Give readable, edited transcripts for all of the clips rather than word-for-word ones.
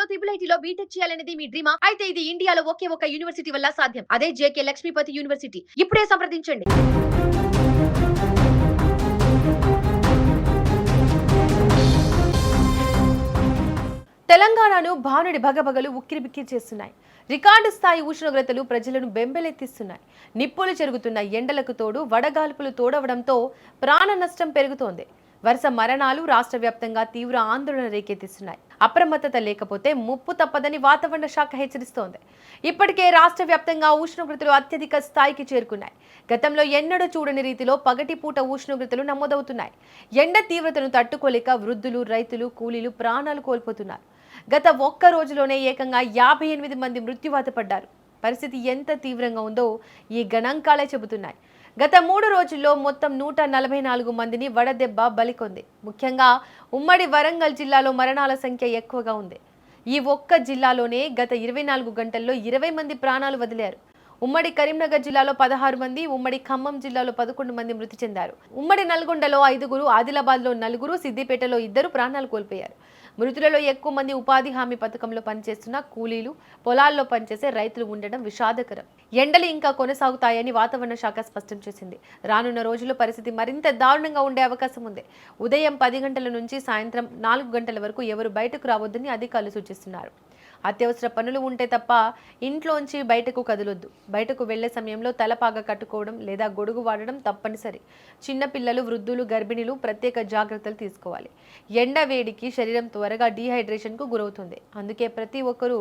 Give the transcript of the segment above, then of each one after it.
ఐఐటీలో triple ఐటీలో BTech చేయాలనేది మీ డ్రీమా? అయితే ఇది ఇండియాలో ఒకే ఒక యూనివర్సిటీ వల్ల సాధ్యం. అదే జేకే లక్ష్మీపతి యూనివర్సిటీ. ఇప్పుడే సంప్రదించండి. తెలంగాణను భానుడి భగభగలు ఉక్కిరిబిక్కిరి చేస్తున్నాయి. రికార్డు స్థాయి ఉష్ణోగ్రతలు ప్రజలను బెంబెలెత్తిస్తున్నాయి. నిప్పులు చెరుగుతున్న ఎండలకు తోడు వడగాల్పులు తోడవడంతో ప్రాణ నష్టం పెరుగుతోంది. వరుస మరణాలు రాష్ట్ర వ్యాప్తంగా తీవ్ర ఆందోళన రేకెత్తిస్తున్నాయి. అప్రమత్తత లేకపోతే ముప్పు తప్పదని వాతావరణ శాఖ హెచ్చరిస్తోంది. ఇప్పటికే రాష్ట్ర వ్యాప్తంగా ఉష్ణోగ్రతలు అత్యధిక స్థాయికి చేరుకున్నాయి. గతంలో ఎన్నడూ చూడని రీతిలో పగటిపూట ఉష్ణోగ్రతలు నమోదవుతున్నాయి. ఎండ తీవ్రతను తట్టుకోలేక వృద్ధులు, రైతులు, కూలీలు ప్రాణాలు కోల్పోతున్నారు. గత ఒక్క రోజులోనే ఏకంగా 58 మంది మృత్యువాత పడ్డారు. పరిస్థితి ఎంత తీవ్రంగా ఉందో ఈ గణాంకాలే చెబుతున్నాయి. గత 3 రోజుల్లో మొత్తం 144 మందిని వడదెబ్బ బలికొంది. ముఖ్యంగా ఉమ్మడి వరంగల్ జిల్లాలో మరణాల సంఖ్య ఎక్కువగా ఉంది. ఈ ఒక్క జిల్లాలోనే గత 24 గంటల్లో 20 మంది ప్రాణాలు వదిలారు. ఉమ్మడి కరీంనగర్ జిల్లాలో 16 మంది, ఉమ్మడి ఖమ్మం జిల్లాలో 11 మంది మృతి చెందారు. ఉమ్మడి నల్గొండలో 5, ఆదిలాబాద్లో 4, సిద్దిపేటలో 2 ప్రాణాలు కోల్పోయారు. మృతులలో ఎక్కువ మంది ఉపాధి హామీ పథకంలో పనిచేస్తున్న కూలీలు, పొలాల్లో పనిచేసే రైతులు ఉండడం విషాదకరం. ఎండలు ఇంకా కొనసాగుతాయని వాతావరణ శాఖ స్పష్టం చేసింది. రానున్న రోజుల్లో పరిస్థితి మరింత దారుణంగా ఉండే అవకాశం ఉంది. ఉదయం 10 గంటల నుంచి సాయంత్రం 4 గంటల వరకు ఎవరు బయటకు రావద్దని అధికారులు సూచిస్తున్నారు. అత్యవసర పనులు ఉంటే తప్ప ఇంట్లోంచి బయటకు కదలొద్దు. బయటకు వెళ్లే సమయంలో తలపాగా కట్టుకోవడం లేదా గొడుగు వాడడం తప్పనిసరి. చిన్నపిల్లలు, వృద్ధులు, గర్భిణీలు ప్రత్యేక జాగ్రత్తలు తీసుకోవాలి. ఎండ వేడికి శరీరం త్వరగా డీహైడ్రేషన్కు గురవుతుంది. అందుకే ప్రతి ఒక్కరూ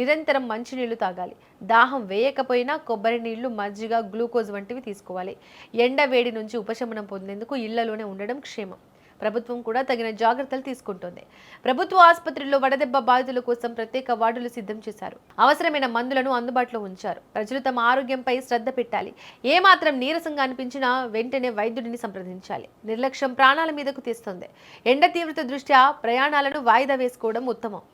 నిరంతరం మంచినీళ్లు తాగాలి. దాహం వేయకపోయినా కొబ్బరి నీళ్లు, మజ్జిగ, గ్లూకోజ్ వంటివి తీసుకోవాలి. ఎండ వేడి నుంచి ఉపశమనం పొందేందుకు ఇళ్లలోనే ఉండడం క్షేమం. ప్రభుత్వం కూడా తగిన జాగ్రత్తలు తీసుకుంటోంది. ప్రభుత్వ ఆసుపత్రుల్లో వడదెబ్బ బాధితుల కోసం ప్రత్యేక వార్డులు సిద్ధం చేశారు. అవసరమైన మందులను అందుబాటులో ఉంచారు. ప్రజలు తమ ఆరోగ్యంపై శ్రద్ధ పెట్టాలి. ఏమాత్రం నీరసంగా అనిపించినా వెంటనే వైద్యుడిని సంప్రదించాలి. నిర్లక్ష్యం ప్రాణాల మీదకు తీస్తుంది. ఎండ తీవ్రత దృష్ట్యా ప్రయాణాలను వాయిదా వేసుకోవడం ఉత్తమం.